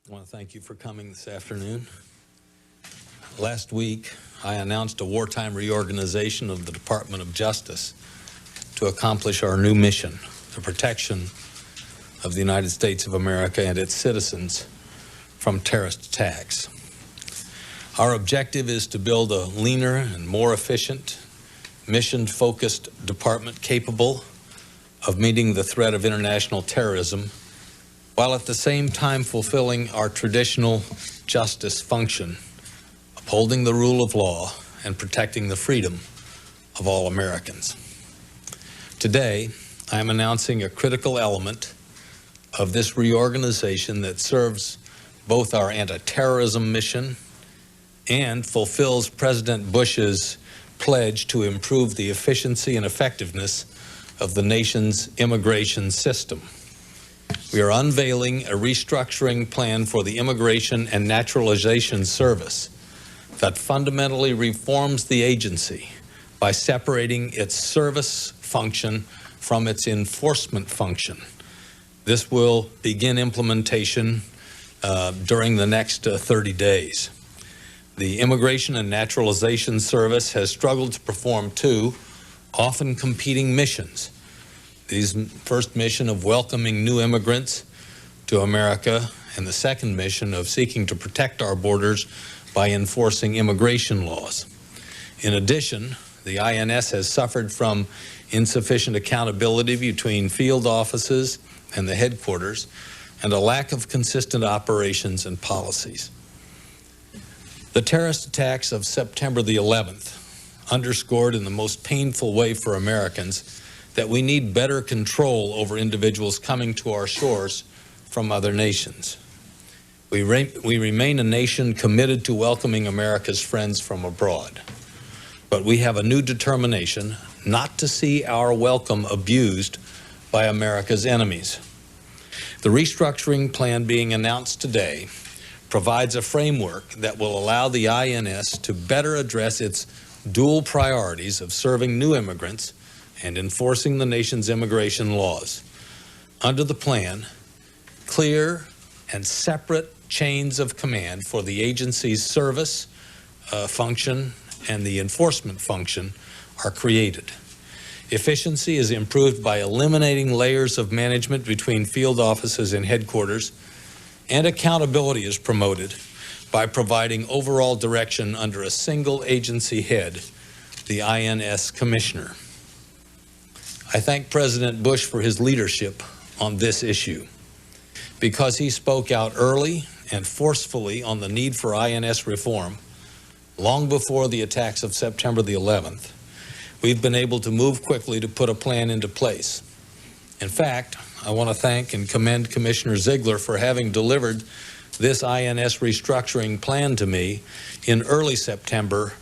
I want to thank you for coming this afternoon. Last week, I announced a wartime reorganization of the Department of Justice to accomplish our new mission, the protection of the United States of America and its citizens from terrorist attacks. Our objective is to build a leaner and more efficient, mission-focused department capable of meeting the threat of international terrorism, while at the same time fulfilling our traditional justice function, upholding the rule of law and protecting the freedom of all Americans. Today, I am announcing a critical element of this reorganization that serves both our anti-terrorism mission and fulfills President Bush's pledge to improve the efficiency and effectiveness of the nation's immigration system. We are unveiling a restructuring plan for the Immigration and Naturalization Service that fundamentally reforms the agency by separating its service function from its enforcement function. This will begin implementation during the next 30 days. The Immigration and Naturalization Service has struggled to perform two often competing missions. The first mission of welcoming new immigrants to America, and the second mission of seeking to protect our borders by enforcing immigration laws. In addition, the INS has suffered from insufficient accountability between field offices and the headquarters, and a lack of consistent operations and policies. The terrorist attacks of September the 11th underscored in the most painful way for Americans that we need better control over individuals coming to our shores from other nations. We remain a nation committed to welcoming America's friends from abroad, but we have a new determination not to see our welcome abused by America's enemies. The restructuring plan being announced today provides a framework that will allow the INS to better address its dual priorities of serving new immigrants and enforcing the nation's immigration laws. Under the plan, clear and separate chains of command for the agency's service function and the enforcement function are created. Efficiency is improved by eliminating layers of management between field offices and headquarters, and accountability is promoted by providing overall direction under a single agency head, the INS Commissioner. I thank President Bush for his leadership on this issue, because he spoke out early and forcefully on the need for INS reform long before the attacks of September the 11th. We've been able to move quickly to put a plan into place. In fact, I want to thank and commend Commissioner Ziglar for having delivered this INS restructuring plan to me in early September,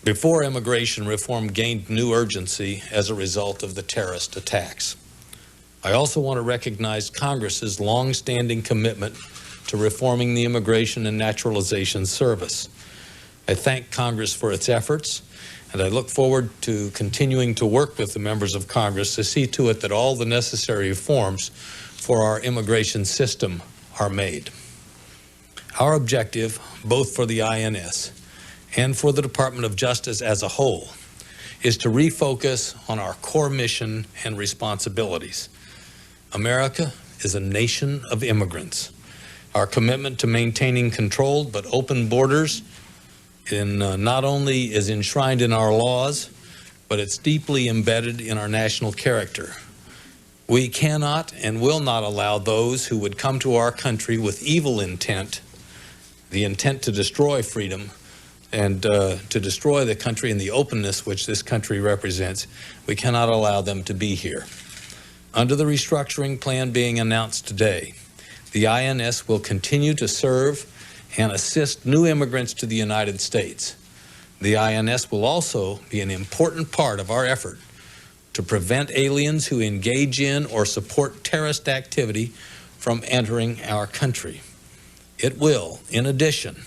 before immigration reform gained new urgency as a result of the terrorist attacks. I also want to recognize Congress's long-standing commitment to reforming the Immigration and Naturalization Service. I thank Congress for its efforts, and I look forward to continuing to work with the members of Congress to see to it that all the necessary reforms for our immigration system are made. Our objective, both for the INS and for the Department of Justice as a whole, is to refocus on our core mission and responsibilities. America is a nation of immigrants. Our commitment to maintaining controlled but open borders not only is enshrined in our laws, but it's deeply embedded in our national character. We cannot and will not allow those who would come to our country with evil intent, the intent to destroy freedom and to destroy the country and the openness which this country represents. We cannot allow them to be here. Under the restructuring plan being announced today, the INS will continue to serve and assist new immigrants to the United States. The INS will also be an important part of our effort to prevent aliens who engage in or support terrorist activity from entering our country. It will, in addition,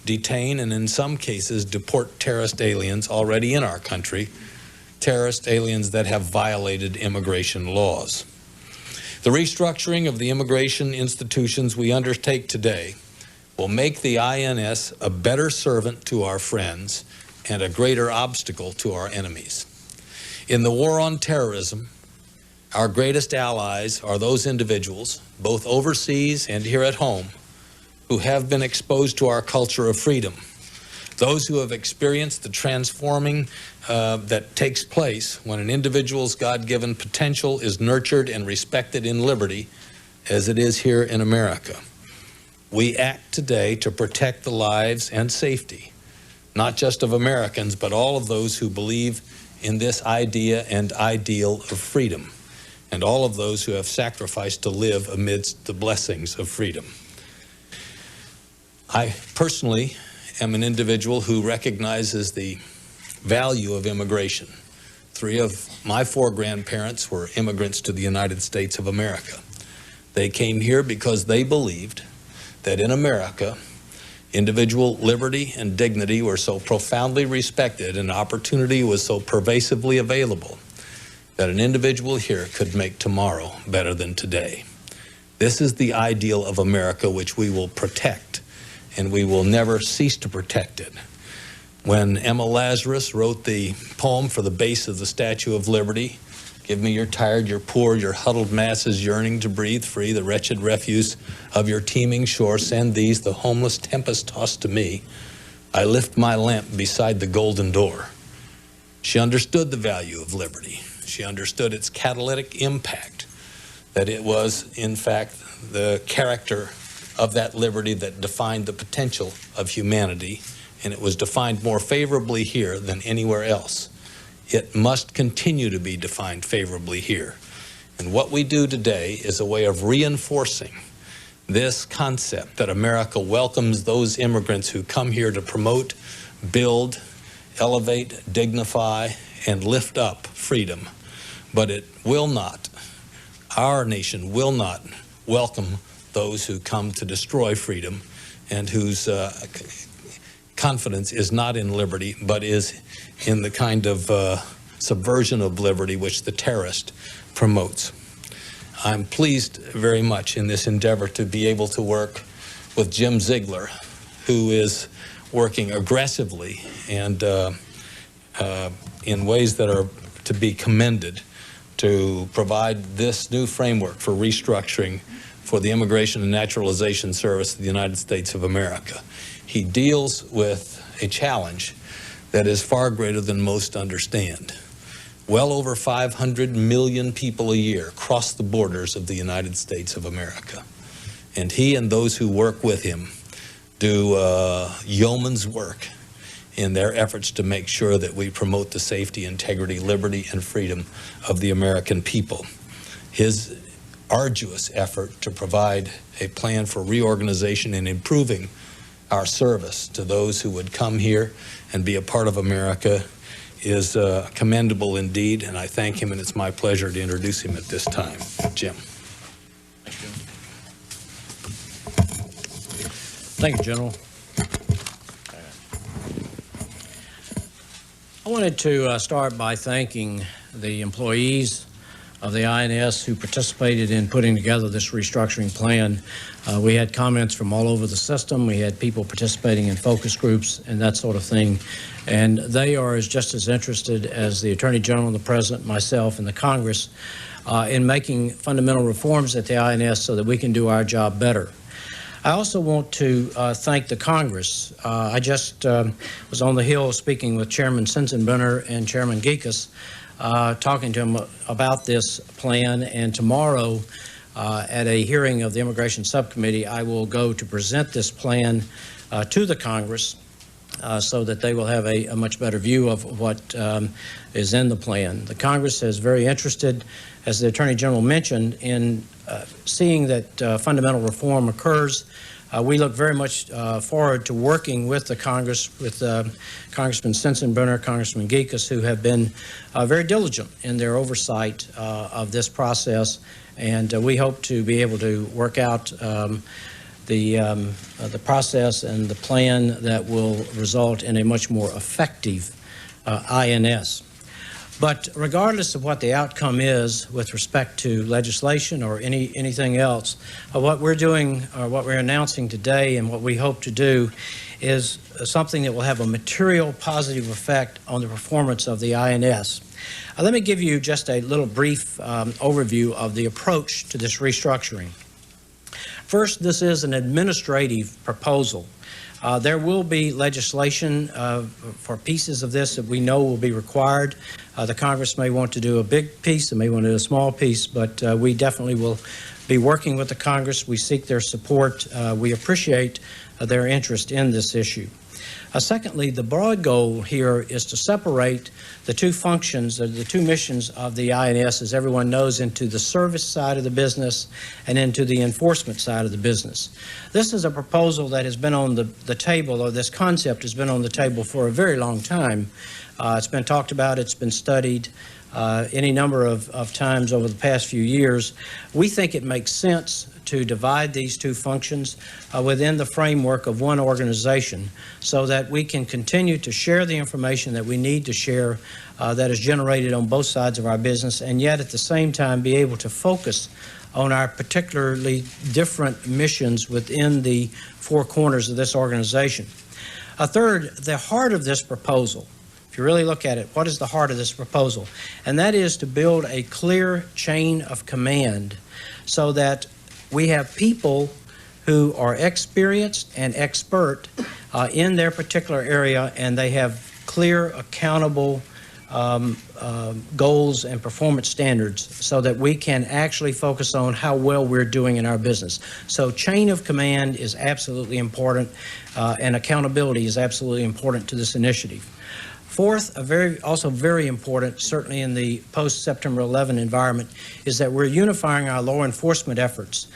detain and in some cases deport terrorist aliens already in our country, terrorist aliens that have violated immigration laws. The restructuring of the immigration institutions we undertake today will make the INS a better servant to our friends and a greater obstacle to our enemies. In the war on terrorism, our greatest allies are those individuals, both overseas and here at home, who have been exposed to our culture of freedom. Those who have experienced the transforming that takes place when an individual's God-given potential is nurtured and respected in liberty, as it is here in America. We act today to protect the lives and safety, not just of Americans, but all of those who believe in this idea and ideal of freedom, and all of those who have sacrificed to live amidst the blessings of freedom. I personally am an individual who recognizes the value of immigration. 3 of my 4 grandparents were immigrants to the United States of America. They came here because they believed that in America, individual liberty and dignity were so profoundly respected and opportunity was so pervasively available that an individual here could make tomorrow better than today. This is the ideal of America which we will protect, and we will never cease to protect it. When Emma Lazarus wrote the poem for the base of the Statue of Liberty, "Give me your tired, your poor, your huddled masses yearning to breathe free, the wretched refuse of your teeming shore, send these, the homeless tempest-tossed to me. I lift my lamp beside the golden door." She understood the value of liberty. She understood its catalytic impact, that it was, in fact, the character of that liberty that defined the potential of humanity, and it was defined more favorably here than anywhere else. It must continue to be defined favorably here. And what we do today is a way of reinforcing this concept that America welcomes those immigrants who come here to promote, build, elevate, dignify, and lift up freedom. But it will not, our nation will not welcome those who come to destroy freedom and whose confidence is not in liberty, but is in the kind of subversion of liberty which the terrorist promotes. I'm pleased very much in this endeavor to be able to work with James Ziglar, who is working aggressively and in ways that are to be commended to provide this new framework for restructuring for the Immigration and Naturalization Service of the United States of America. He deals with a challenge that is far greater than most understand. Well over 500 million people a year cross the borders of the United States of America. And he and those who work with him do yeoman's work in their efforts to make sure that we promote the safety, integrity, liberty, and freedom of the American people. His arduous effort to provide a plan for reorganization and improving our service to those who would come here and be a part of America is commendable indeed, and I thank him, and it's my pleasure to introduce him at this time. Jim. Thank you, General. I wanted to start by thanking the employees of the INS who participated in putting together this restructuring plan. We had comments from all over the system. We had people participating in focus groups and that sort of thing. And they are just as interested as the Attorney General and the President, myself, and the Congress in making fundamental reforms at the INS so that we can do our job better. I also want to thank the Congress. I just was on the Hill speaking with Chairman Sensenbrenner and Chairman Gekas, talking to him about this plan, and tomorrow at a hearing of the Immigration Subcommittee, I will go to present this plan to the Congress so that they will have a much better view of what is in the plan. The Congress is very interested, as the Attorney General mentioned, in seeing that fundamental reform occurs. We look very much forward to working with the Congress, with Congressman Sensenbrenner, Congressman Gekas, who have been very diligent in their oversight of this process, and we hope to be able to work out the process and the plan that will result in a much more effective INS. But regardless of what the outcome is with respect to legislation or anything else, what we're doing, or what we're announcing today and what we hope to do is something that will have a material positive effect on the performance of the INS. Let me give you just a little brief overview of the approach to this restructuring. First, this is an administrative proposal. There will be legislation for pieces of this that we know will be required. The Congress may want to do a big piece, they may want to do a small piece, but we definitely will be working with the Congress. We seek their support. We appreciate their interest in this issue. Secondly, the broad goal here is to separate the two functions, the two missions of the INS, as everyone knows, into the service side of the business and into the enforcement side of the business. This is a proposal that has been on the table, or this concept has been on the table for a very long time. It's been talked about, it's been studied any number of times over the past few years. We think it makes sense to divide these two functions within the framework of one organization so that we can continue to share the information that we need to share that is generated on both sides of our business, and yet at the same time be able to focus on our particularly different missions within the four corners of this organization. Third, the heart of this proposal, if you really look at it, what is the heart of this proposal? And that is to build a clear chain of command so that we have people who are experienced and expert in their particular area, and they have clear, accountable goals and performance standards so that we can actually focus on how well we're doing in our business. So chain of command is absolutely important, and accountability is absolutely important to this initiative. Fourth, also very important, certainly in the post-September 11 environment, is that we're unifying our law enforcement efforts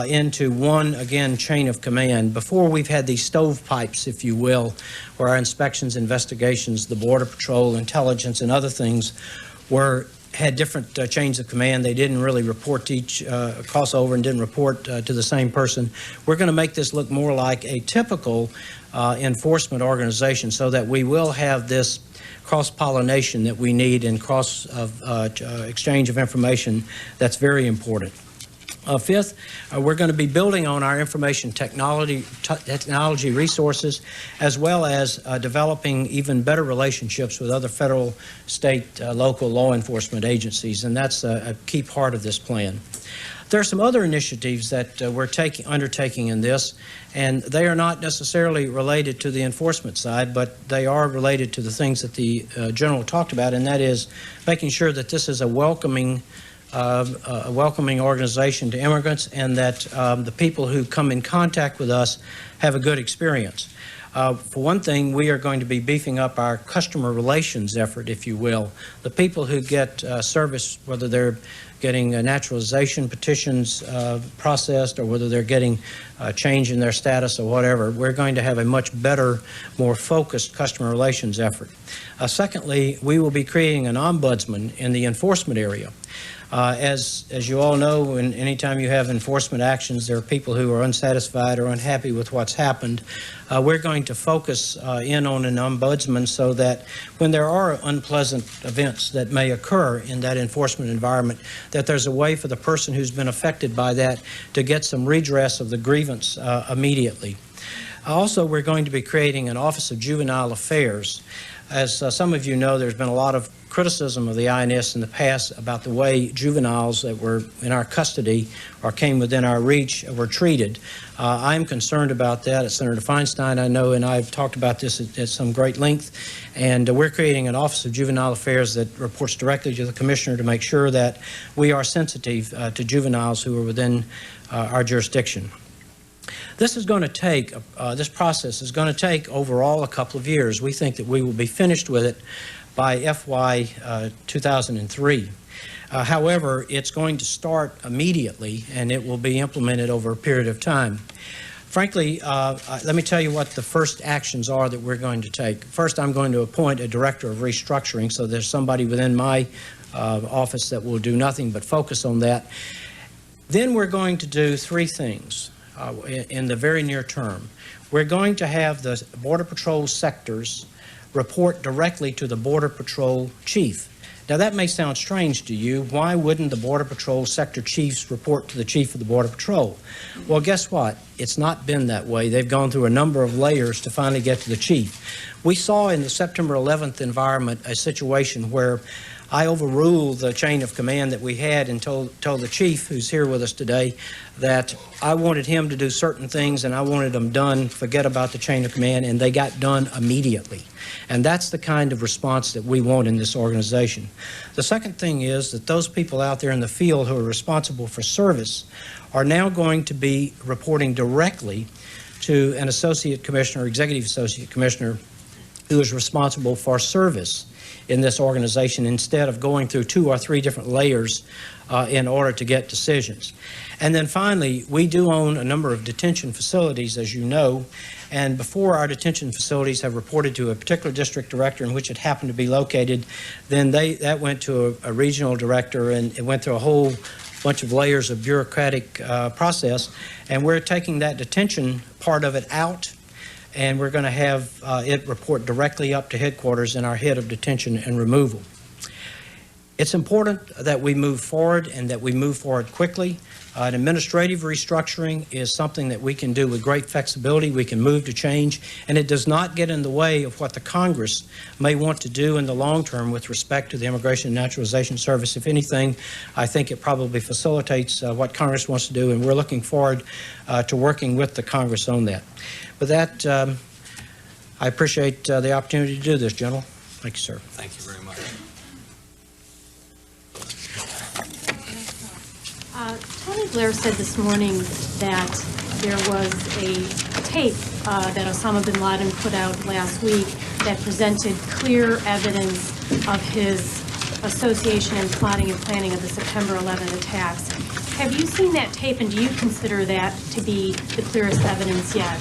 into one, again, chain of command. Before, we've had these stovepipes, if you will, where our inspections, investigations, the Border Patrol, intelligence, and other things had different chains of command. They didn't really report to each crossover and didn't report to the same person. We're going to make this look more like a typical enforcement organization so that we will have this cross-pollination that we need and exchange of information that's very important. Fifth, we're going to be building on our information technology resources, as well as developing even better relationships with other federal, state, local law enforcement agencies, and that's a key part of this plan. There are some other initiatives that we're undertaking in this, and they are not necessarily related to the enforcement side, but they are related to the things that the General talked about, and that is making sure that this is a welcoming organization to immigrants, and that the people who come in contact with us have a good experience. For one thing, we are going to be beefing up our customer relations effort, if you will. The people who get service, whether they're getting naturalization petitions processed or whether they're getting a change in their status or whatever, we're going to have a much better, more focused customer relations effort. Secondly, we will be creating an ombudsman in the enforcement area. As you all know, anytime you have enforcement actions, there are people who are unsatisfied or unhappy with what's happened. We're going to focus in on an ombudsman so that when there are unpleasant events that may occur in that enforcement environment, that there's a way for the person who's been affected by that to get some redress of the grievance immediately. Also, we're going to be creating an Office of Juvenile Affairs. As some of you know, there's been a lot of criticism of the INS in the past about the way juveniles that were in our custody or came within our reach were treated. I'm concerned about that. Senator Feinstein, I know, and I've talked about this at some great length, and we're creating an Office of Juvenile Affairs that reports directly to the Commissioner to make sure that we are sensitive to juveniles who are within our jurisdiction. This is going to take, this process is going to take overall a couple of years. We think that we will be finished with it by FY 2003. However, it's going to start immediately, and it will be implemented over a period of time. Frankly, let me tell you what the first actions are that we're going to take. First, I'm going to appoint a director of restructuring, so there's somebody within my office that will do nothing but focus on that. Then we're going to do three things in the very near term. We're going to have the Border Patrol sectors report directly to the Border Patrol chief. Now, that may sound strange to you. Why wouldn't the Border Patrol sector chiefs report to the chief of the Border Patrol? Well, guess what? It's not been that way. They've gone through a number of layers to finally get to the chief. We saw in the September 11th environment a situation where I overruled the chain of command that we had and told the chief, who's here with us today, that I wanted him to do certain things and I wanted them done, forget about the chain of command, and they got done immediately. And that's the kind of response that we want in this organization. The second thing is that those people out there in the field who are responsible for service are now going to be reporting directly to an associate commissioner, executive associate commissioner, who is responsible for service in this organization instead of going through 2 or 3 different layers in order to get decisions. And then finally, we do own a number of detention facilities, as you know, and before our detention facilities have reported to a particular district director in which it happened to be located, then that went to a regional director, and it went through a whole bunch of layers of bureaucratic process, and we're taking that detention part of it out, and we're going to have it report directly up to headquarters and our head of detention and removal. It's important that we move forward and that we move forward quickly. An administrative restructuring is something that we can do with great flexibility. We can move to change, and it does not get in the way of what the Congress may want to do in the long term with respect to the Immigration and Naturalization Service. If anything, I think it probably facilitates what Congress wants to do, and we're looking forward to working with the Congress on that. With that, I appreciate the opportunity to do this, General. Thank you, sir. Thank you very much. Tony Blair said this morning that there was a tape that Osama bin Laden put out last week that presented clear evidence of his association in plotting and planning of the September 11 attacks. Have you seen that tape, and do you consider that to be the clearest evidence yet?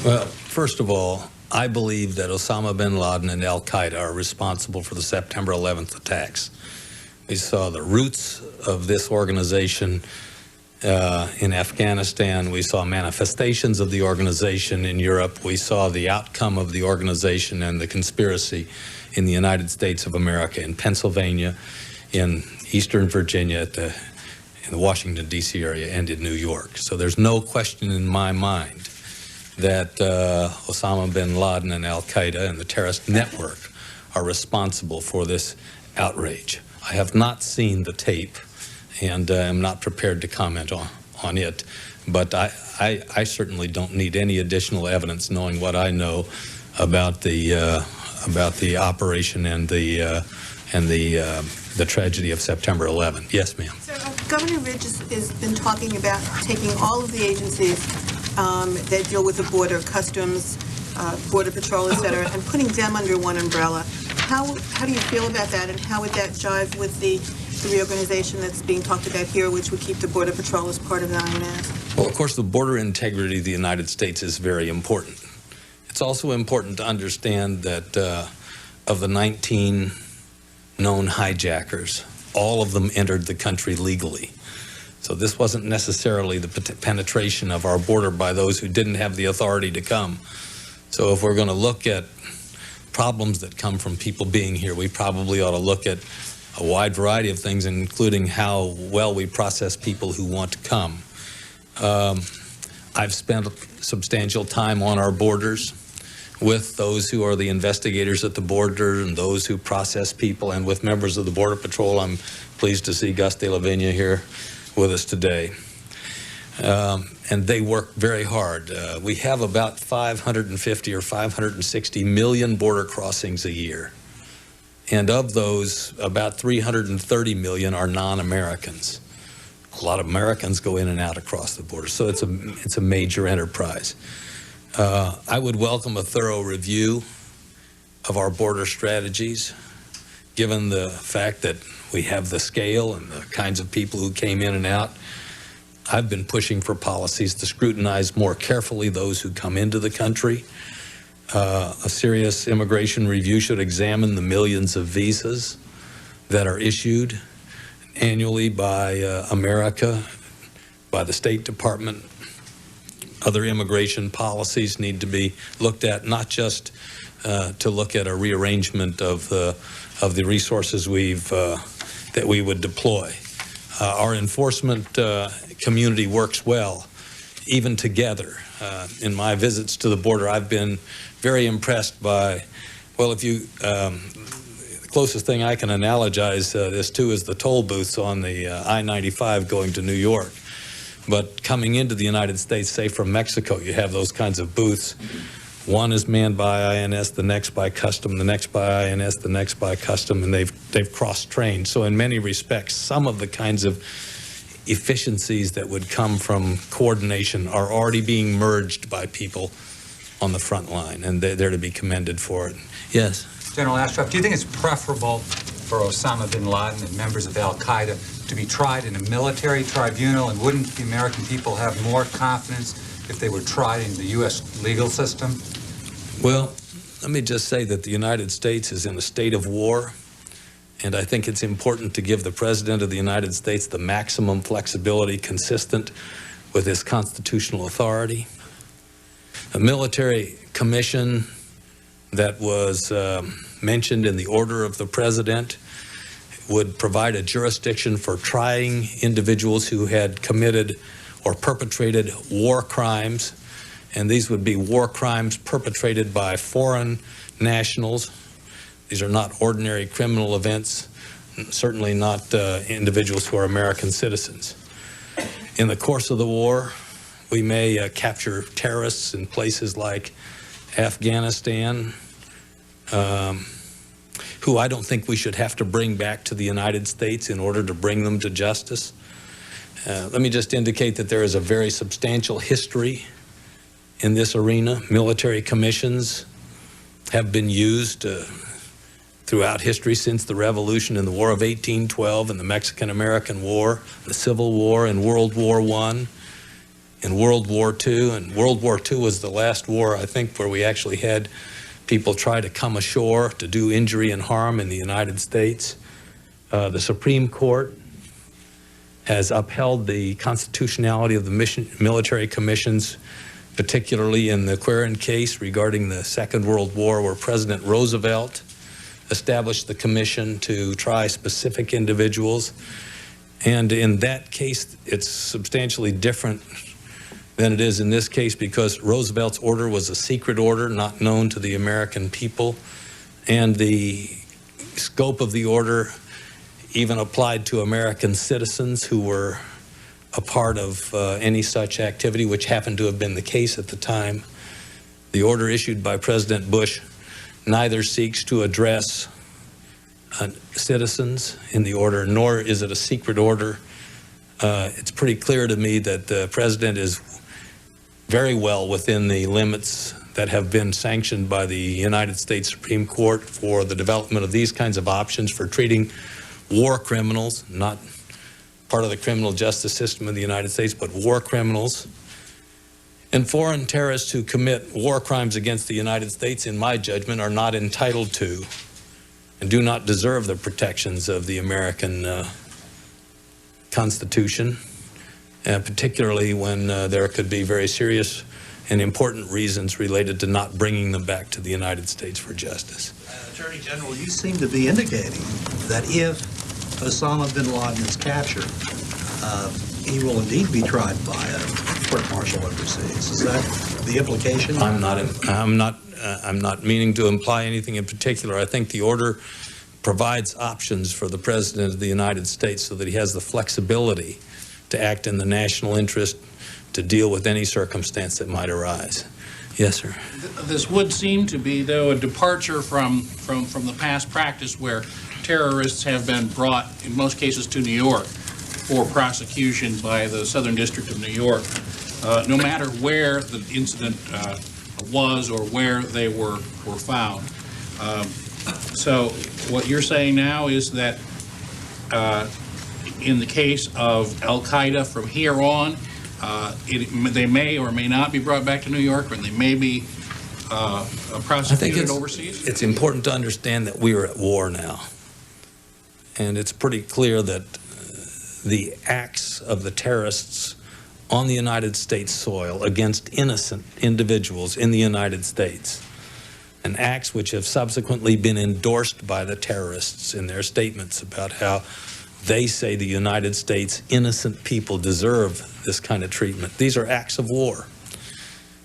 Well, first of all, I believe that Osama bin Laden and al-Qaeda are responsible for the September 11th attacks. We saw the roots of this organization in Afghanistan. We saw manifestations of the organization in Europe. We saw the outcome of the organization and the conspiracy in the United States of America, in Pennsylvania, in Eastern Virginia, in the Washington, D.C. area, and in New York. So there's no question in my mind that Osama bin Laden and al-Qaeda and the terrorist network are responsible for this outrage. I have not seen the tape and am not prepared to comment on it, but I certainly don't need any additional evidence knowing what I know about the operation and the tragedy of September 11. Yes, ma'am. So, Governor Ridge has been talking about taking all of the agencies that deal with the border, Customs, Border Patrol, et cetera, and putting them under one umbrella. How do you feel about that, and how would that jive with the reorganization that's being talked about here, which would keep the Border Patrol as part of the INS? Well, of course, the border integrity of the United States is very important. It's also important to understand that of the 19 known hijackers, all of them entered the country legally. So this wasn't necessarily the penetration of our border by those who didn't have the authority to come. So if we're going to look at problems that come from people being here, we probably ought to look at a wide variety of things, including how well we process people who want to come. I've spent substantial time on our borders with those who are the investigators at the border and those who process people, and with members of the Border Patrol. I'm pleased to see Gus de la Vigna here with us today. And they work very hard. We have about 550 or 560 million border crossings a year. And of those, about 330 million are non-Americans. A lot of Americans go in and out across the border, so it's a major enterprise. I would welcome a thorough review of our border strategies, given the fact that we have the scale and the kinds of people who came in and out. I've been pushing for policies to scrutinize more carefully those who come into the country. A serious immigration review should examine the millions of visas that are issued annually by America, by the State Department, Other immigration policies need to be looked at, not just to look at a rearrangement of the resources that we would deploy. Our enforcement community works well, even together. In my visits to the border, I've been very impressed by, well, if you, the closest thing I can analogize this to is the toll booths on the I-95 going to New York. But coming into the United States, say from Mexico, you have those kinds of booths. One is manned by INS, the next by custom, the next by INS, the next by custom, and they've cross-trained. So in many respects, some of the kinds of efficiencies that would come from coordination are already being merged by people on the front line, and they're to be commended for it. Yes? General Ashcroft, do you think it's preferable for Osama bin Laden and members of al-Qaeda to be tried in a military tribunal, and wouldn't the American people have more confidence if they were tried in the U.S. legal system? Well, let me just say that the United States is in a state of war, and I think it's important to give the President of the United States the maximum flexibility consistent with his constitutional authority. A military commission that was mentioned in the order of the President would provide a jurisdiction for trying individuals who had committed or perpetrated war crimes, and these would be war crimes perpetrated by foreign nationals. These are not ordinary criminal events, certainly not individuals who are American citizens. In the course of the war, we may capture terrorists in places like Afghanistan, who I don't think we should have to bring back to the United States in order to bring them to justice. Let me just indicate that there is a very substantial history in this arena. Military commissions have been used throughout history since the Revolution, in the War of 1812, in the Mexican-American War, the Civil War, in World War I, in World War II. And World War II was the last war, I think, where we actually had people try to come ashore to do injury and harm in the United States. The Supreme Court has upheld the constitutionality of the military commissions, particularly in the Quirin case regarding the Second World War, where President Roosevelt established the commission to try specific individuals. And in that case, it's substantially different than it is in this case, because Roosevelt's order was a secret order not known to the American people, and the scope of the order even applied to American citizens who were a part of any such activity, which happened to have been the case at the time. The order issued by President Bush neither seeks to address citizens in the order, nor is it a secret order. It's pretty clear to me that the President is very well within the limits that have been sanctioned by the United States Supreme Court for the development of these kinds of options for treating war criminals, not part of the criminal justice system in the United States, but war criminals. And foreign terrorists who commit war crimes against the United States, in my judgment, are not entitled to and do not deserve the protections of the American Constitution, particularly when there could be very serious and important reasons related to not bringing them back to the United States for justice. Attorney General, you seem to be indicating that if Osama bin Laden is captured, he will indeed be tried by a court-martial overseas. Is that the implication? I'm not meaning to imply anything in particular. I think the order provides options for the President of the United States so that he has the flexibility to act in the national interest to deal with any circumstance that might arise. Yes, sir. This would seem to be, though, a departure from the past practice where terrorists have been brought, in most cases, to New York for prosecution by the Southern District of New York, no matter where the incident was or where they were found. So what you're saying now is that in the case of al-Qaeda from here on, they may or may not be brought back to New York, or they may be prosecuted overseas? It's important to understand that we are at war now. And it's pretty clear that the acts of the terrorists on the United States soil against innocent individuals in the United States, and acts which have subsequently been endorsed by the terrorists in their statements about how they say the United States innocent people deserve this kind of treatment. These are acts of war.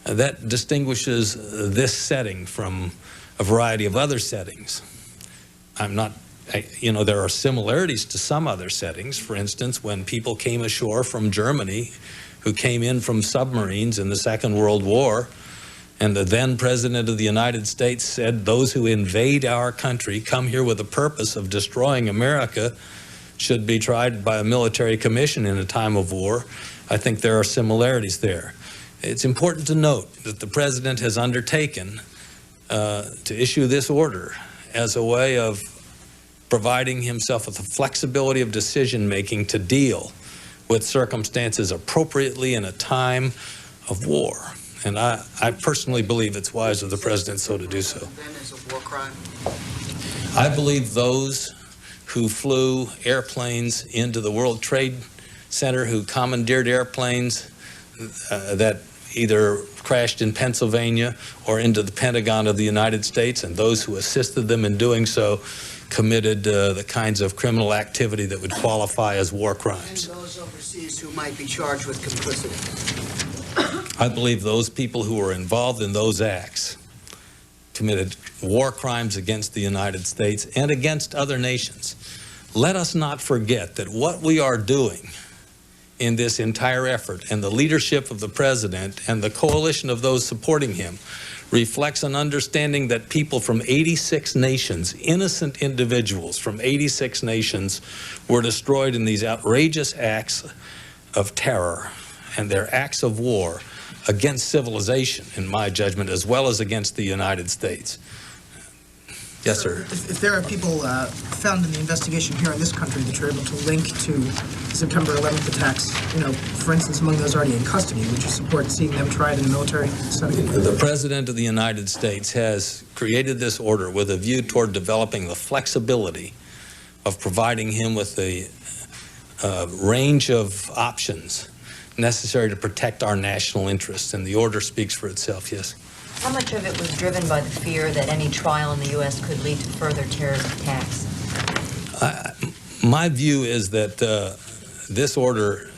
That distinguishes this setting from a variety of other settings. There are similarities to some other settings. For instance, when people came ashore from Germany, who came in from submarines in the Second World War, and the then President of the United States said, those who invade our country, come here with the purpose of destroying America, should be tried by a military commission in a time of war. I think there are similarities there. It's important to note that the President has undertaken to issue this order as a way of providing himself with the flexibility of decision-making to deal with circumstances appropriately in a time of war. And I personally believe it's wise of the President so to do so. Then is a war crime? I believe those who flew airplanes into the World Trade Center, who commandeered airplanes that either crashed in Pennsylvania or into the Pentagon of the United States, and those who assisted them in doing so committed the kinds of criminal activity that would qualify as war crimes. And those overseas who might be charged with complicity. I believe those people who were involved in those acts committed war crimes against the United States and against other nations. Let us not forget that what we are doing in this entire effort, and the leadership of the President and the coalition of those supporting him, reflects an understanding that people from 86 nations, innocent individuals from 86 nations, were destroyed in these outrageous acts of terror, and their acts of war against civilization, in my judgment, as well as against the United States. Yes, sir. If there are people found in the investigation here in this country that you're able to link to September 11th attacks, for instance, among those already in custody, would you support seeing them tried in a military setting? The President of the United States has created this order with a view toward developing the flexibility of providing him with the range of options necessary to protect our national interests, and the order speaks for itself, yes. How much of it was driven by the fear that any trial in the U.S. could lead to further terrorist attacks? My view is that this order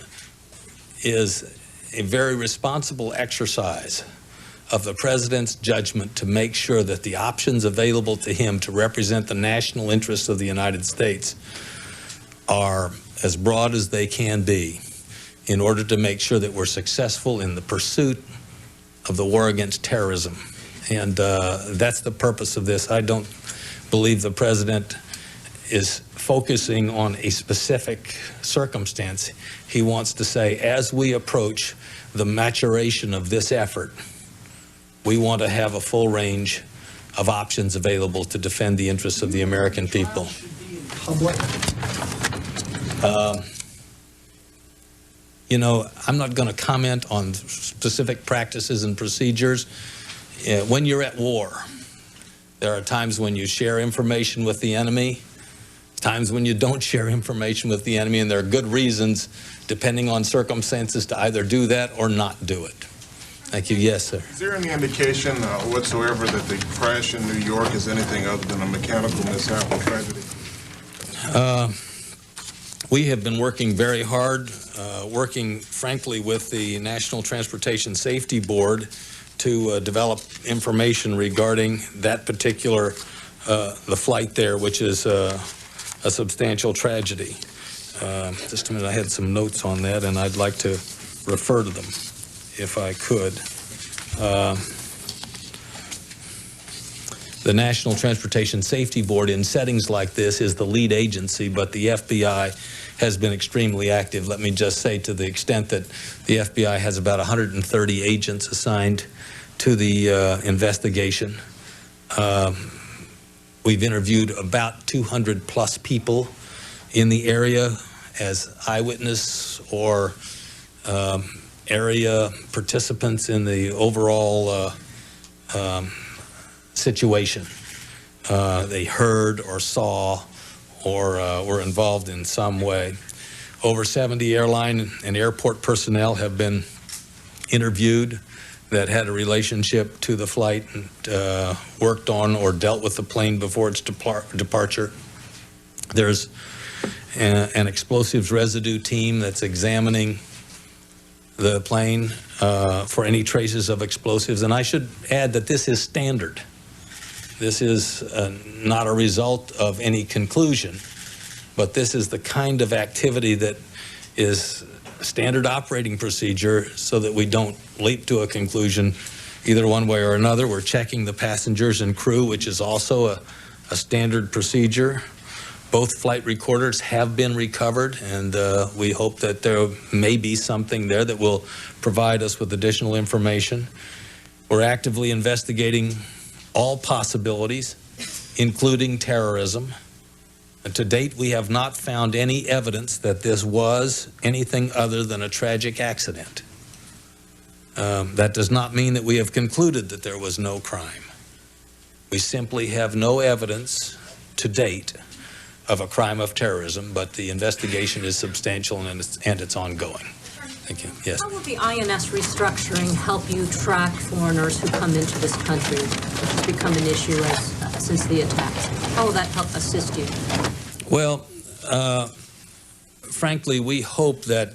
is a very responsible exercise of the President's judgment to make sure that the options available to him to represent the national interests of the United States are as broad as they can be in order to make sure that we're successful in the pursuit of the war against terrorism. And that's the purpose of this. I don't believe the President is focusing on a specific circumstance. He wants to say, as we approach the maturation of this effort, we want to have a full range of options available to defend the interests of the American people. I'm not going to comment on specific practices and procedures. When you're at war, there are times when you share information with the enemy, times when you don't share information with the enemy, and there are good reasons, depending on circumstances, to either do that or not do it. Thank you. Yes, sir. Is there any indication whatsoever that the crash in New York is anything other than a mechanical mishap or tragedy? We have been working very hard, working frankly with the National Transportation Safety Board to develop information regarding that particular, the flight there, which is a substantial tragedy. Just a minute, I had some notes on that, and I'd like to refer to them if I could. The National Transportation Safety Board in settings like this is the lead agency, but the FBI has been extremely active. Let me just say, to the extent that the FBI has about 130 agents assigned to the investigation. We've interviewed about 200 plus people in the area as eyewitness or area participants in the overall situation. They heard or saw or were involved in some way. Over 70 airline and airport personnel have been interviewed that had a relationship to the flight and worked on or dealt with the plane before its departure. There's an explosives residue team that's examining the plane for any traces of explosives. And I should add that this is standard. This is not a result of any conclusion, but this is the kind of activity that is standard operating procedure so that we don't leap to a conclusion either one way or another. We're checking the passengers and crew, which is also a standard procedure. Both flight recorders have been recovered, and we hope that there may be something there that will provide us with additional information. We're actively investigating all possibilities, including terrorism. And to date, we have not found any evidence that this was anything other than a tragic accident. That does not mean that we have concluded that there was no crime. We simply have no evidence to date of a crime of terrorism, but the investigation is substantial and it's ongoing. Thank you. Yes. How will the INS restructuring help you track foreigners who come into this country, which has become an issue since the attacks? How will that help assist you? Well, frankly, we hope that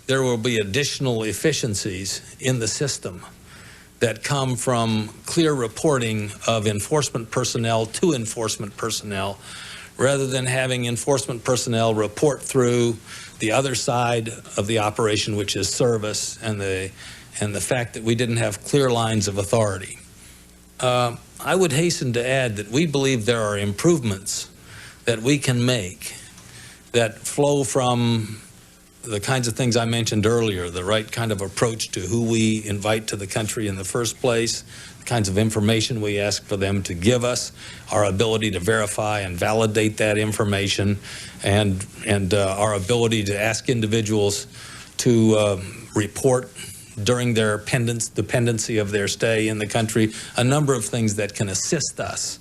there will be additional efficiencies in the system that come from clear reporting of enforcement personnel to enforcement personnel, rather than having enforcement personnel report through the other side of the operation, which is service, and the fact that we didn't have clear lines of authority. I would hasten to add that we believe there are improvements that we can make that flow from the kinds of things I mentioned earlier, the right kind of approach to who we invite to the country in the first place, the kinds of information we ask for them to give us, our ability to verify and validate that information, and our ability to ask individuals to report during their dependency of their stay in the country, a number of things that can assist us.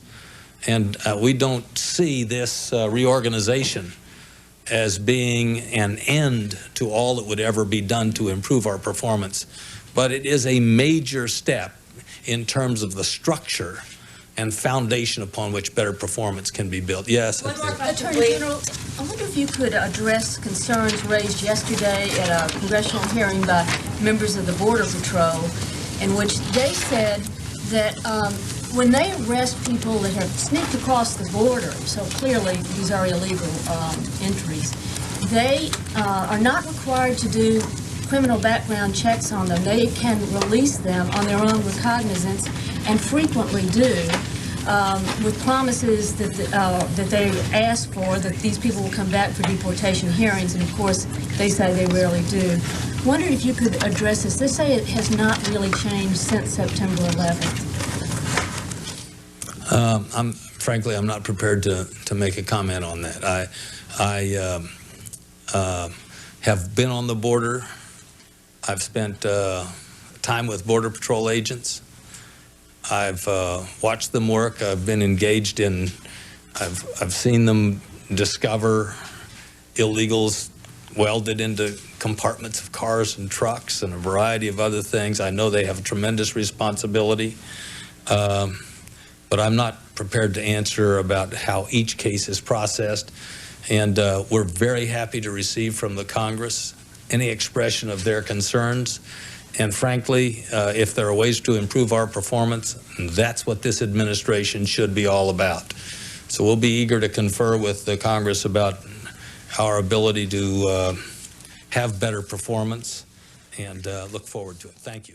And we don't see this reorganization as being an end to all that would ever be done to improve our performance. But it is a major step in terms of the structure and foundation upon which better performance can be built. Yes? Attorney General, I wonder if you could address concerns raised yesterday at a congressional hearing by members of the Border Patrol, in which they said that when they arrest people that have sneaked across the border, so clearly these are illegal entries, they are not required to do criminal background checks on them. They can release them on their own recognizance, and frequently do, with promises that that they ask for, that these people will come back for deportation hearings, and of course they say they rarely do. Wonder if you could address this. They say it has not really changed since September 11th. Frankly, I'm not prepared to make a comment on that. I have been on the border. I've spent time with Border Patrol agents. I've watched them work. I've been engaged in, I've seen them discover illegals welded into compartments of cars and trucks and a variety of other things. I know they have a tremendous responsibility. But I'm not prepared to answer about how each case is processed. And we're very happy to receive from the Congress any expression of their concerns. And frankly, if there are ways to improve our performance, that's what this administration should be all about. So we'll be eager to confer with the Congress about our ability to have better performance, and look forward to it. Thank you.